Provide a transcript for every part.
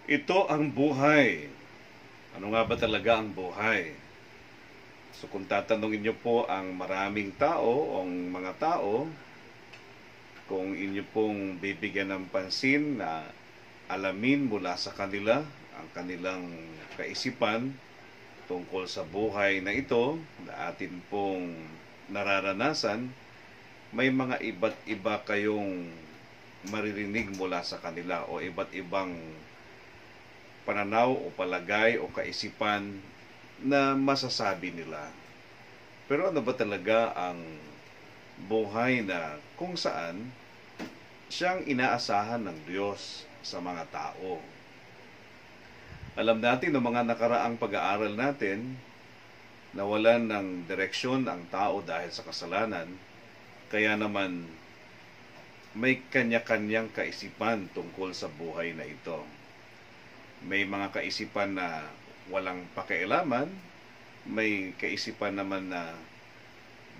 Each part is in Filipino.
Ito ang buhay. Ano nga ba talaga ang buhay? So kung tatanungin niyo po ang maraming tao o ang mga tao, kung inyo pong bibigyan ng pansin na alamin mula sa kanila ang kanilang kaisipan tungkol sa buhay na ito na atin pong nararanasan, may mga iba't iba kayong maririnig mula sa kanila o iba't ibang pananaw o palagay o kaisipan na masasabi nila. Pero ano ba talaga ang buhay na kung saan siyang inaasahan ng Diyos sa mga tao? Alam natin ng mga nakaraang pag-aaral natin na walan ng direksyon ang tao dahil sa kasalanan, kaya naman may kanya-kanyang kaisipan tungkol sa buhay na ito. May mga kaisipan na walang pakialaman, may kaisipan naman na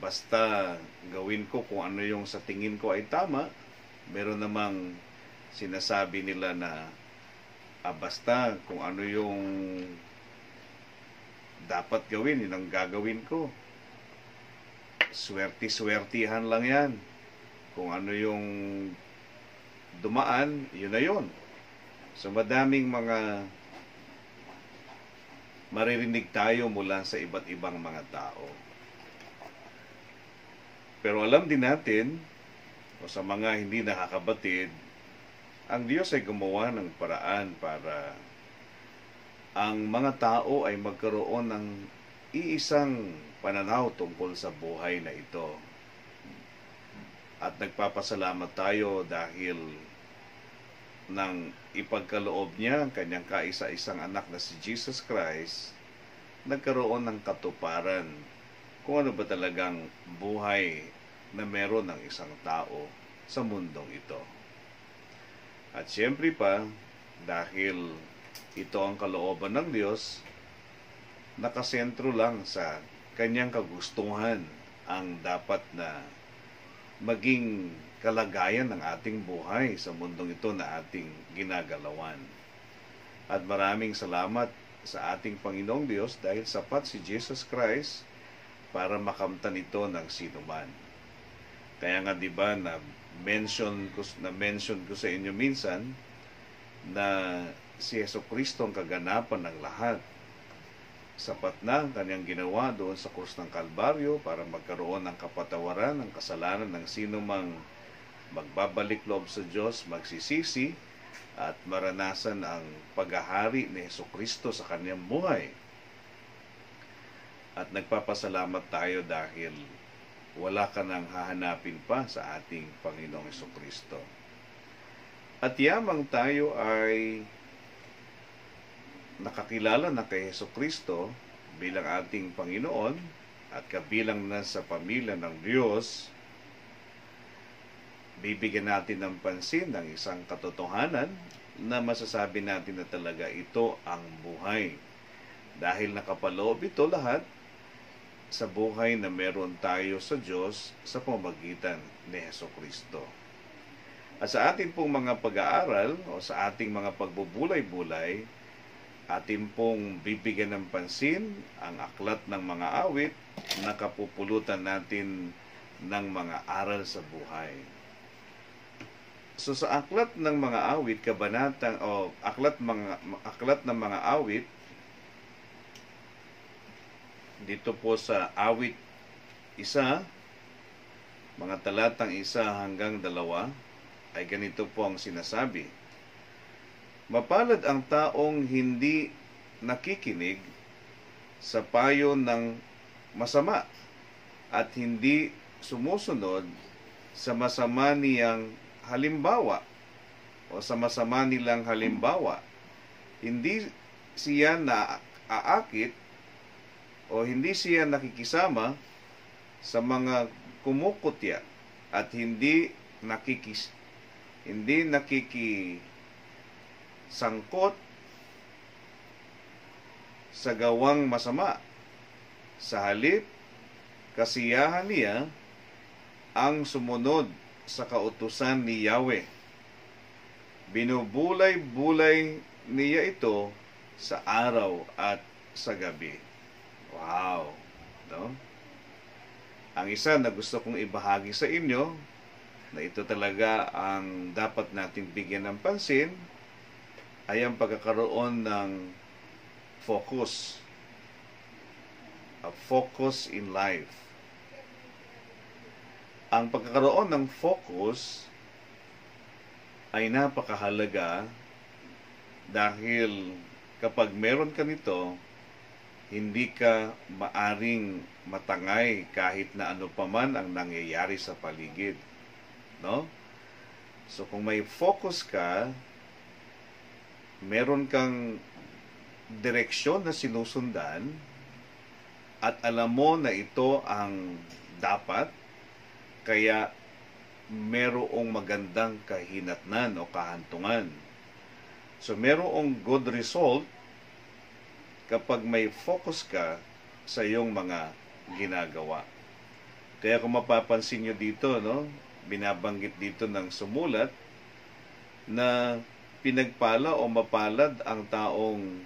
basta gawin ko kung ano yung sa tingin ko ay tama. Meron namang sinasabi nila na basta kung ano yung dapat gawin, yun ang gagawin ko. Swerte-swertihan lang yan. Kung ano yung dumaan, yun na yun. So madaming mga maririnig tayo mula sa iba't ibang mga tao. Pero alam din natin, o sa mga hindi nakakabatid, ang Diyos ay gumawa ng paraan para ang mga tao ay magkaroon ng iisang pananaw tungkol sa buhay na ito. At nagpapasalamat tayo dahil nang ipagkaloob niya ang kanyang kaisa-isang anak na si Jesus Christ, nagkaroon ng katuparan kung ano ba talagang buhay na meron ng isang tao sa mundong ito. At siyempre pa, dahil ito ang kalooban ng Diyos, nakasentro lang sa kanyang kagustuhan ang dapat na maging kalagayan ng ating buhay sa mundong ito na ating ginagalawan. At maraming salamat sa ating Panginoong Diyos dahil sapat si Jesus Christ para makamtan ito ng sinuman. Kaya nga 'di ba na mention ko sa inyo minsan na si Jesucristo ang kaganapan ng lahat. Sapat na ang kanyang ginawa doon sa krus ng Kalbaryo para magkaroon ng kapatawaran ng kasalanan ng sino mang magbabalik loob sa Diyos, magsisisi, at maranasan ang paghahari ni Jesucristo sa kanyang buhay. At nagpapasalamat tayo dahil wala ka nang hahanapin pa sa ating Panginoong Jesucristo. At yamang tayo ay nakakilala na kay Jesucristo bilang ating Panginoon at kabilang na sa pamilya ng Diyos, bibigyan natin ng pansin ng isang katotohanan na masasabi natin na talaga ito ang buhay. Dahil nakapaloob ito lahat sa buhay na meron tayo sa Diyos sa pamamagitan ni Jesucristo. At sa ating pong mga pag-aaral o sa ating mga pagbubulay-bulay, atin pong bibigyan ng pansin ang aklat ng mga awit na kapupulutan natin ng mga aral sa buhay. So sa aklat ng mga awit, kabanatang o aklat ng mga awit, dito po sa awit 1, mga talatang 1 hanggang 2, ay ganito po ang sinasabi. Mapalad ang taong hindi nakikinig sa payo ng masama at hindi sumusunod sa masama niyang halimbawa o sa masama nilang halimbawa. Hindi siya naaakit o hindi siya nakikisama sa mga kumukutya at hindi nakikisangkot sa gawang masama. Sa halip, kasiyahan niya ang sumunod sa kautusan ni Yahweh. Binubulay-bulay niya ito sa araw at sa gabi. Wow! No? Ang isa na gusto kong ibahagi sa inyo, na ito talaga ang dapat nating bigyan ng pansin, ay ang pagkakaroon ng focus. A focus in life. Ang pagkakaroon ng focus ay napakahalaga dahil kapag meron ka nito, hindi ka maaring matangay kahit na ano paman ang nangyayari sa paligid. No? So kung may focus ka, meron kang direksyon na sinusundan at alam mo na ito ang dapat, kaya merong magandang kahinatnan o kahantungan. So merong good result kapag may focus ka sa iyong mga ginagawa. Kaya kung mapapansin nyo dito, no, binabanggit dito ng sumulat na pinagpala o mapalad ang taong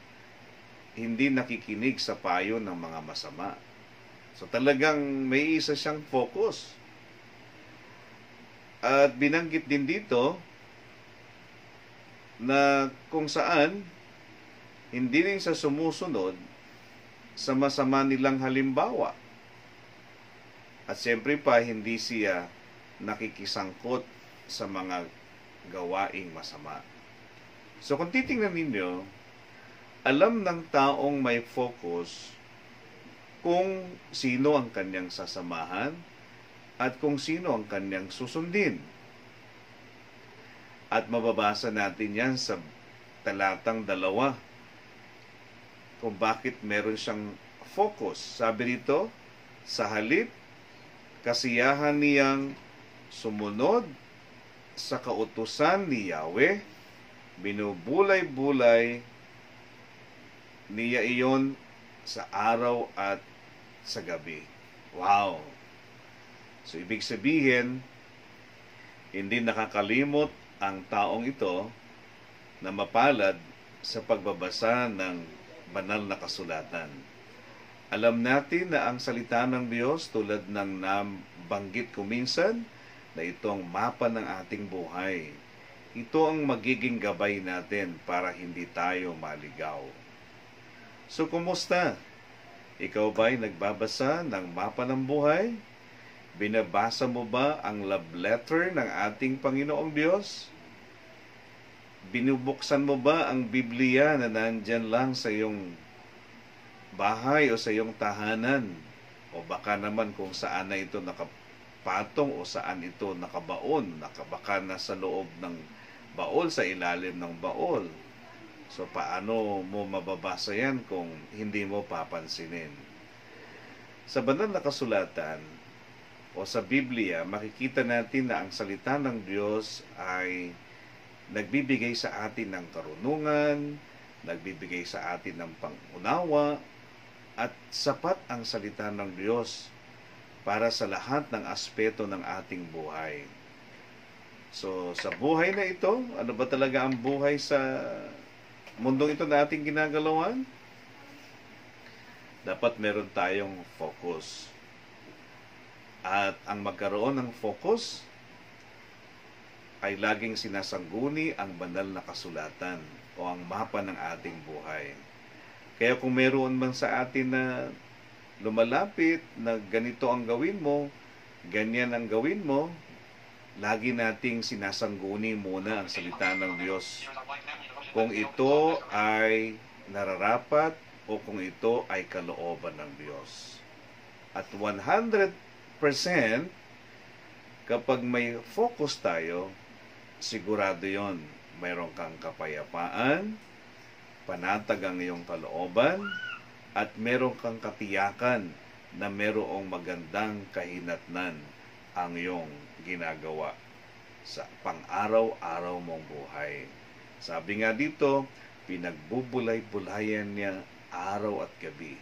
hindi nakikinig sa payo ng mga masama. So talagang may isa siyang focus. At binanggit din dito na kung saan hindi rin sa sumusunod sa masama nilang halimbawa. At siyempre pa, hindi siya nakikisangkot sa mga gawaing masama. So kung titingnan ninyo, alam ng taong may focus kung sino ang kanyang sasamahan at kung sino ang kanyang susundin. At mababasa natin yan sa talatang 2 kung bakit meron siyang focus. Sabi dito, sa halip, kasiyahan niyang sumunod sa kautusan ni Yahweh, binubulay-bulay niya iyon sa araw at sa gabi. Wow! So, ibig sabihin, hindi nakakalimot ang taong ito na mapalad sa pagbabasa ng banal na kasulatan. Alam natin na ang salita ng Diyos, tulad ng nabanggit ko minsan, na ito ang mapa ng ating buhay. Ito ang magiging gabay natin para hindi tayo maligaw. So, kumusta? Ikaw ba'y nagbabasa ng mapa ng buhay? Binabasa mo ba ang love letter ng ating Panginoong Diyos? Binubuksan mo ba ang Biblia na nandyan lang sa iyong bahay o sa iyong tahanan? O baka naman kung saan na ito nakapatong o saan ito nakabaon, baka nasa loob ng baol, sa ilalim ng baol. So paano mo mababasa yan kung hindi mo papansinin? Sa banal na kasulatan o sa Biblia, makikita natin na ang salita ng Diyos ay nagbibigay sa atin ng karunungan, nagbibigay sa atin ng pangunawa, at sapat ang salita ng Diyos para sa lahat ng aspeto ng ating buhay. So, sa buhay na ito, ano ba talaga ang buhay sa mundong ito na ating ginagalawan? Dapat meron tayong focus. At ang magkaroon ng focus ay laging sinasangguni ang banal na kasulatan o ang mapa ng ating buhay. Kaya kung meron man sa atin na lumalapit na ganito ang gawin mo, ganyan ang gawin mo, lagi nating sinasangguni muna ang salita ng Diyos. Kung ito ay nararapat o kung ito ay kalooban ng Diyos. At 100% kapag may focus tayo, sigurado yon, mayroon kang kapayapaan, panatag ang iyong kalooban, at meron kang katiyakan na merong magandang kahinatnan ang iyong ginagawa sa pang-araw-araw mong buhay. Sabi nga dito, pinagbubulay-bulayan niya araw at gabi.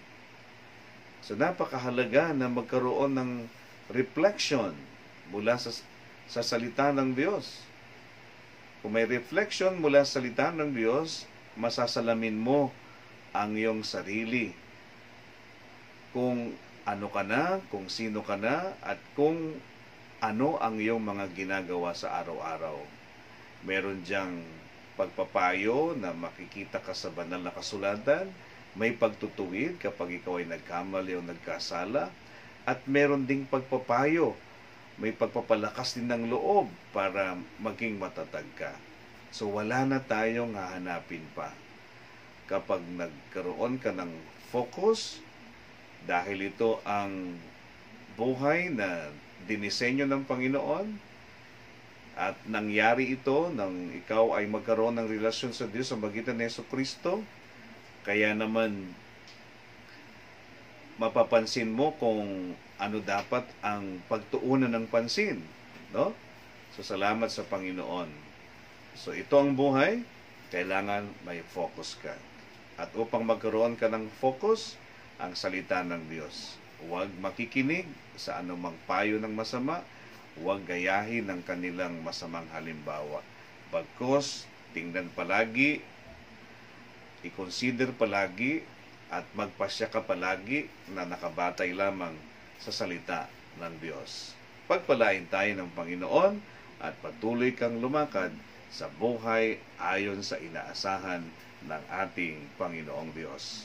So napakahalaga na magkaroon ng reflection mula sa salita ng Diyos. Kung may reflection mula sa salita ng Diyos, masasalamin mo ang iyong sarili. Kung ano ka na, kung sino ka na, at kung ano ang iyong mga ginagawa sa araw-araw. Meron diyang pagpapayo na makikita ka sa banal na kasulatan, may pagtutuwid kapag ikaw ay nagkamali o nagkasala, at meron ding pagpapayo, may pagpapalakas din ng loob para maging matatag ka. So wala na tayong hahanapin pa. Kapag nagkaroon ka ng focus, dahil ito ang buhay na dinisenyo ng Panginoon, at nangyari ito nang ikaw ay magkaroon ng relasyon sa Diyos sa magitan ni Jesucristo, kaya naman mapapansin mo kung ano dapat ang pagtuunan ng pansin, no? So salamat sa Panginoon. So ito ang buhay, kailangan may focus ka. At upang magkaroon ka ng focus, ang salita ng Diyos. Huwag makikinig sa anumang payo ng masama, huwag gayahin ng kanilang masamang halimbawa. Bagkus, tingnan palagi, i-consider palagi, at magpasya ka palagi na nakabatay lamang sa salita ng Diyos. Pagpalain tayo ng Panginoon at patuloy kang lumakad sa buhay ayon sa inaasahan ng ating Panginoong Diyos.